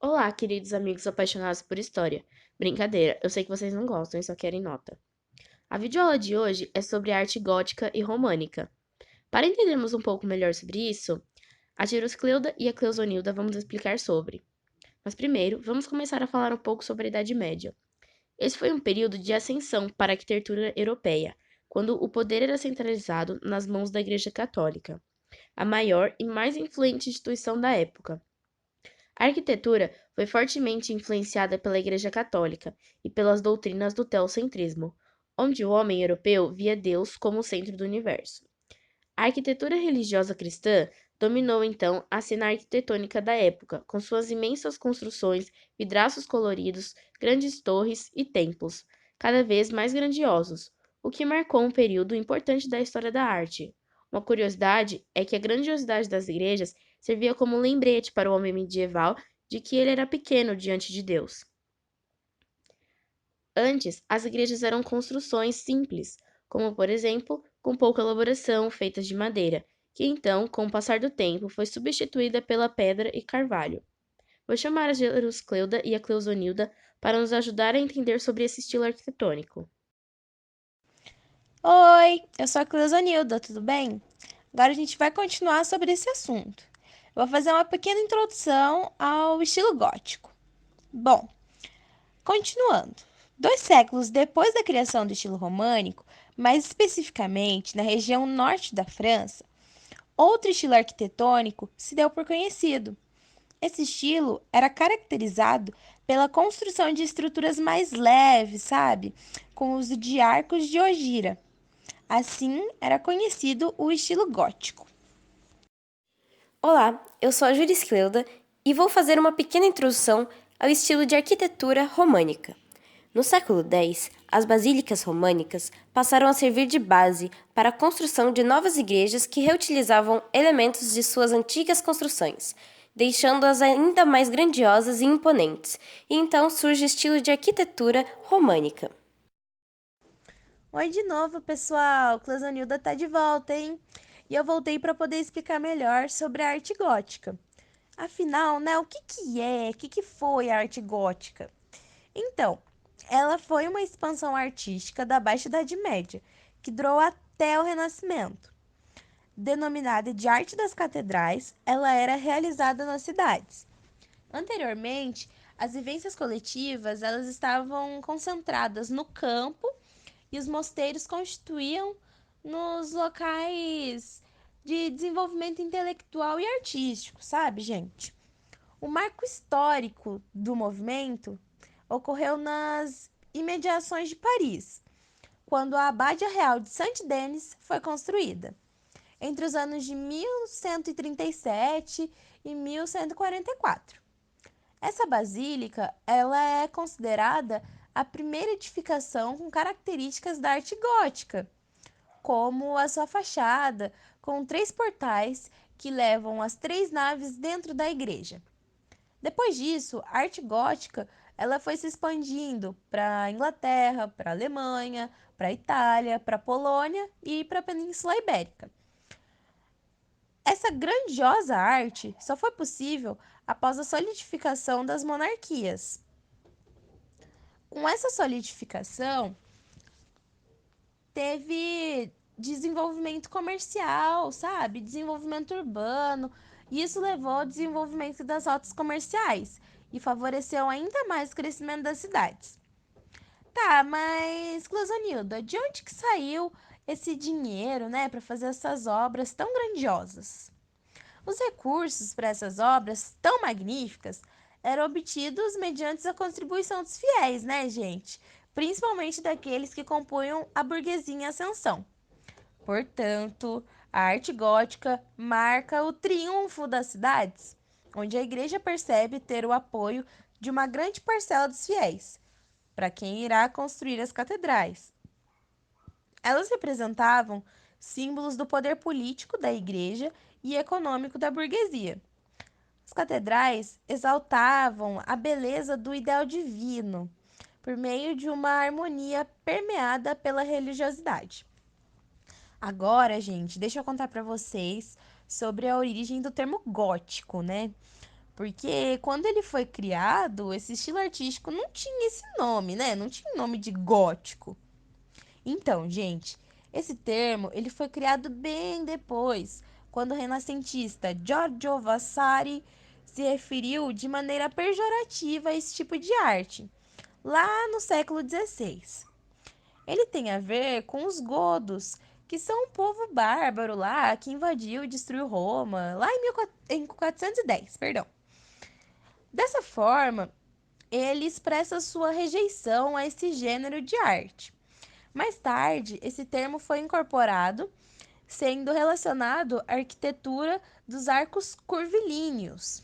Olá, queridos amigos apaixonados por história. Brincadeira, eu sei que vocês não gostam e só querem nota. A videoaula de hoje é sobre arte gótica e românica. Para entendermos um pouco melhor sobre isso, a Giroscleuda e a Cleusonilda vamos explicar sobre. Mas primeiro, vamos começar a falar um pouco sobre a Idade Média. Esse foi um período de ascensão para a arquitetura europeia, quando o poder era centralizado nas mãos da Igreja Católica, a maior e mais influente instituição da época. A arquitetura foi fortemente influenciada pela Igreja Católica e pelas doutrinas do teocentrismo, onde o homem europeu via Deus como o centro do universo. A arquitetura religiosa cristã dominou então a cena arquitetônica da época, com suas imensas construções, vidraços coloridos, grandes torres e templos, cada vez mais grandiosos, o que marcou um período importante da história da arte. Uma curiosidade é que a grandiosidade das igrejas servia como lembrete para o homem medieval de que ele era pequeno diante de Deus. Antes, as igrejas eram construções simples, como por exemplo, com pouca elaboração, feitas de madeira, que então, com o passar do tempo, foi substituída pela pedra e carvalho. Vou chamar a Jeruscleuda e a Cleusonilda para nos ajudar a entender sobre esse estilo arquitetônico. Oi, eu sou a Cleusonilda, tudo bem? Agora a gente vai continuar sobre esse assunto. Eu vou fazer uma pequena introdução ao estilo gótico. Bom, continuando. 2 séculos depois da criação do estilo românico, mais especificamente na região norte da França, outro estilo arquitetônico se deu por conhecido. Esse estilo era caracterizado pela construção de estruturas mais leves, sabe? Com o uso de arcos de ogira. Assim, era conhecido o estilo gótico. Olá, eu sou a Juriscleuda e vou fazer uma pequena introdução ao estilo de arquitetura românica. No século X, as basílicas românicas passaram a servir de base para a construção de novas igrejas que reutilizavam elementos de suas antigas construções, deixando-as ainda mais grandiosas e imponentes, e então surge o estilo de arquitetura românica. Oi de novo, pessoal. Cleusonilda tá de volta, hein? E eu voltei para poder explicar melhor sobre a arte gótica. Afinal, né, o que foi a arte gótica? Então, ela foi uma expansão artística da Baixa Idade Média, que durou até o Renascimento. Denominada de arte das catedrais, ela era realizada nas cidades. Anteriormente, as vivências coletivas, elas estavam concentradas no campo e os mosteiros constituíam nos locais de desenvolvimento intelectual e artístico, sabe, gente? O marco histórico do movimento ocorreu nas imediações de Paris, quando a Abadia Real de Saint-Denis foi construída, entre os anos de 1137 e 1144. Essa basílica, ela é considerada a primeira edificação com características da arte gótica, como a sua fachada, com 3 portais que levam as 3 naves dentro da igreja. Depois disso, a arte gótica ela foi se expandindo para a Inglaterra, para a Alemanha, para a Itália, para a Polônia e para a Península Ibérica. Essa grandiosa arte só foi possível após a solidificação das monarquias. Com essa solidificação, teve desenvolvimento comercial, sabe? Desenvolvimento urbano. E isso levou ao desenvolvimento das rotas comerciais e favoreceu ainda mais o crescimento das cidades. Tá, mas Closanilda, de onde que saiu esse dinheiro, né, para fazer essas obras tão grandiosas? Os recursos para essas obras tão magníficas eram obtidos mediante a contribuição dos fiéis, né, gente? Principalmente daqueles que compunham a burguesia em ascensão. Portanto, a arte gótica marca o triunfo das cidades, onde a igreja percebe ter o apoio de uma grande parcela dos fiéis, para quem irá construir as catedrais. Elas representavam símbolos do poder político da igreja e econômico da burguesia. As catedrais exaltavam a beleza do ideal divino por meio de uma harmonia permeada pela religiosidade. Agora, gente, deixa eu contar para vocês sobre a origem do termo gótico, né? Porque quando ele foi criado, esse estilo artístico não tinha esse nome, né? Não tinha o nome de gótico. Então, gente, esse termo ele foi criado bem depois, quando o renascentista Giorgio Vasari se referiu de maneira pejorativa a esse tipo de arte, lá no século XVI. Ele tem a ver com os godos, que são um povo bárbaro lá que invadiu e destruiu Roma, lá em 410, perdão. Dessa forma, ele expressa sua rejeição a esse gênero de arte. Mais tarde, esse termo foi incorporado, sendo relacionado à arquitetura dos arcos curvilíneos.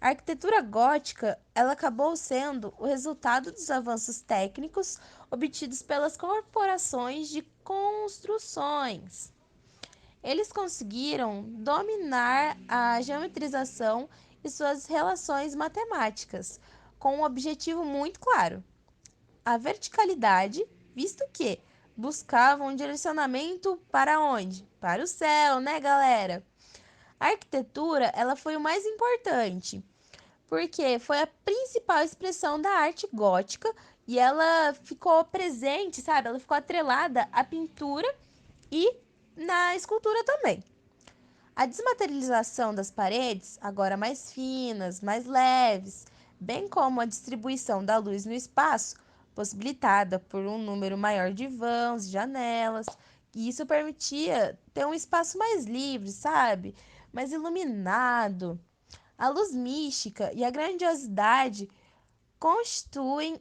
A arquitetura gótica, ela acabou sendo o resultado dos avanços técnicos obtidos pelas corporações de construções. Eles conseguiram dominar a geometrização e suas relações matemáticas, com um objetivo muito claro: a verticalidade, visto que buscavam um direcionamento para onde? Para o céu, né, galera? A arquitetura, ela foi o mais importante, porque foi a principal expressão da arte gótica e ela ficou presente, sabe? Ela ficou atrelada à pintura e na escultura também. A desmaterialização das paredes, agora mais finas, mais leves, bem como a distribuição da luz no espaço, possibilitada por um número maior de vãos e janelas, e isso permitia ter um espaço mais livre, sabe? Mais iluminado. A luz mística e a grandiosidade constituem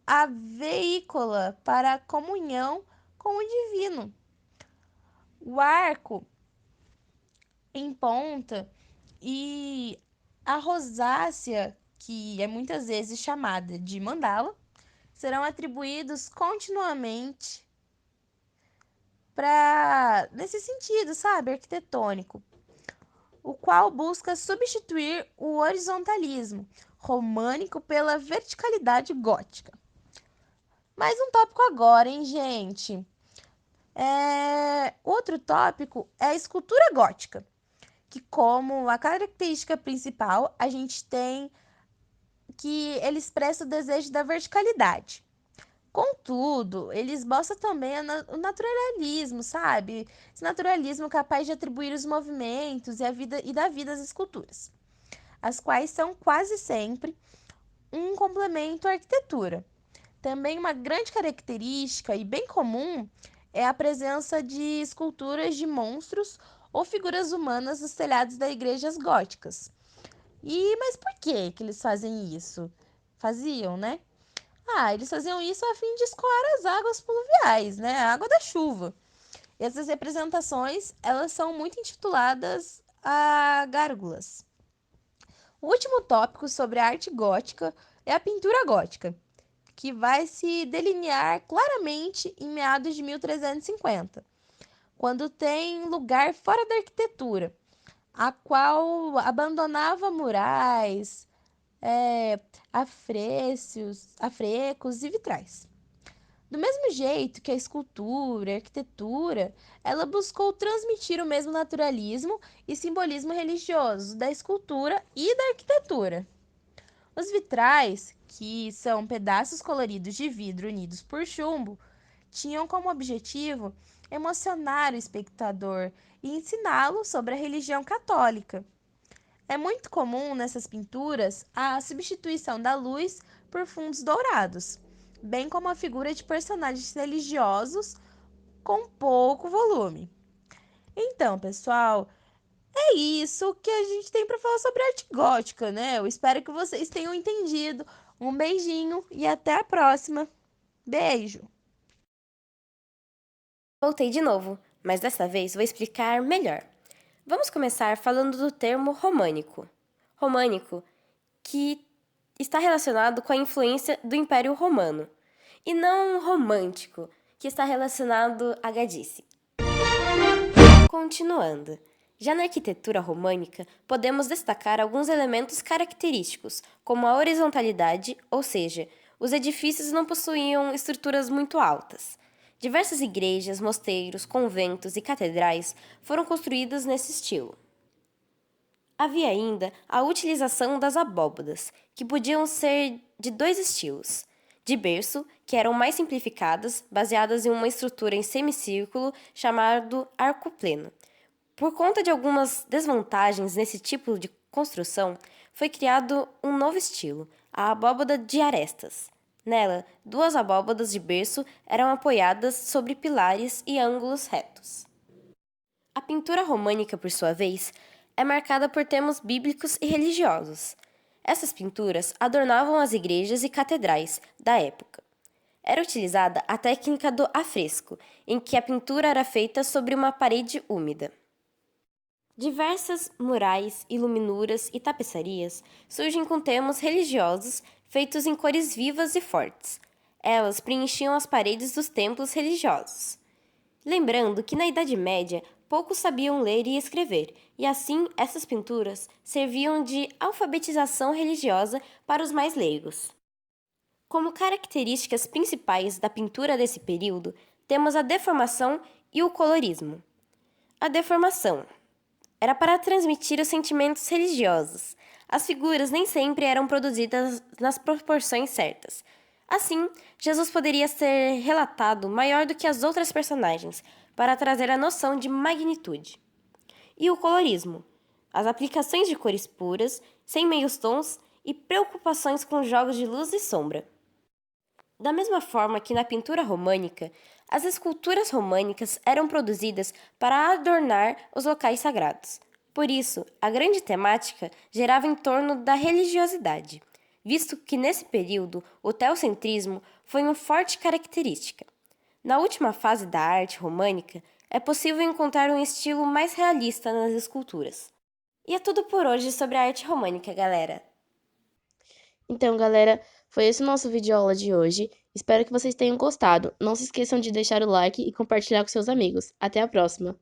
a veícula para a comunhão com o divino. O arco em ponta e a rosácea, que é muitas vezes chamada de mandala, serão atribuídos continuamente para nesse sentido, sabe, arquitetônico, o qual busca substituir o horizontalismo românico pela verticalidade gótica. Mais um tópico agora, hein, gente? Outro tópico é a escultura gótica, que como a característica principal, a gente tem que ele expressa o desejo da verticalidade. Contudo, ele esboça também o naturalismo, sabe? Esse naturalismo capaz de atribuir os movimentos e dar vida às esculturas, as quais são quase sempre um complemento à arquitetura. Também uma grande característica e bem comum é a presença de esculturas de monstros ou figuras humanas nos telhados das igrejas góticas. Mas por que eles fazem isso? Faziam, né? Eles faziam isso a fim de escoar as águas pluviais, né? A água da chuva. E essas representações, elas são muito intituladas a gárgulas. O último tópico sobre a arte gótica é a pintura gótica, que vai se delinear claramente em meados de 1350, quando tem lugar fora da arquitetura, a qual abandonava murais, afrescos e vitrais. Do mesmo jeito que a escultura, a arquitetura, ela buscou transmitir o mesmo naturalismo e simbolismo religioso da escultura e da arquitetura. Os vitrais, que são pedaços coloridos de vidro unidos por chumbo, tinham como objetivo emocionar o espectador e ensiná-lo sobre a religião católica. É muito comum nessas pinturas a substituição da luz por fundos dourados, bem como a figura de personagens religiosos com pouco volume. Então, pessoal, é isso que a gente tem para falar sobre arte gótica, né? Eu espero que vocês tenham entendido. Um beijinho e até a próxima. Beijo! Voltei de novo, mas dessa vez vou explicar melhor. Vamos começar falando do termo românico. Românico, que está relacionado com a influência do Império Romano, e não romântico, que está relacionado à gadice. Continuando. Já na arquitetura românica, podemos destacar alguns elementos característicos, como a horizontalidade, ou seja, os edifícios não possuíam estruturas muito altas. Diversas igrejas, mosteiros, conventos e catedrais foram construídas nesse estilo. Havia ainda a utilização das abóbadas, que podiam ser de dois estilos: de berço, que eram mais simplificadas, baseadas em uma estrutura em semicírculo chamado arco pleno. Por conta de algumas desvantagens nesse tipo de construção, foi criado um novo estilo, a abóbada de arestas. Nela, duas abóbadas de berço eram apoiadas sobre pilares e ângulos retos. A pintura românica, por sua vez, é marcada por temas bíblicos e religiosos. Essas pinturas adornavam as igrejas e catedrais da época. Era utilizada a técnica do afresco, em que a pintura era feita sobre uma parede úmida. Diversas murais, iluminuras e tapeçarias surgem com temas religiosos feitos em cores vivas e fortes. Elas preenchiam as paredes dos templos religiosos. Lembrando que na Idade Média poucos sabiam ler e escrever, e assim essas pinturas serviam de alfabetização religiosa para os mais leigos. Como características principais da pintura desse período, temos a deformação e o colorismo. A deformação era para transmitir os sentimentos religiosos. As figuras nem sempre eram produzidas nas proporções certas. Assim, Jesus poderia ser relatado maior do que as outras personagens, para trazer a noção de magnitude. E o colorismo: as aplicações de cores puras, sem meios tons e preocupações com jogos de luz e sombra. Da mesma forma que na pintura românica, as esculturas românicas eram produzidas para adornar os locais sagrados. Por isso, a grande temática girava em torno da religiosidade, visto que nesse período o teocentrismo foi uma forte característica. Na última fase da arte românica, é possível encontrar um estilo mais realista nas esculturas. E é tudo por hoje sobre a arte românica, galera. Então, galera, foi esse o nosso vídeo aula de hoje. Espero que vocês tenham gostado. Não se esqueçam de deixar o like e compartilhar com seus amigos. Até a próxima!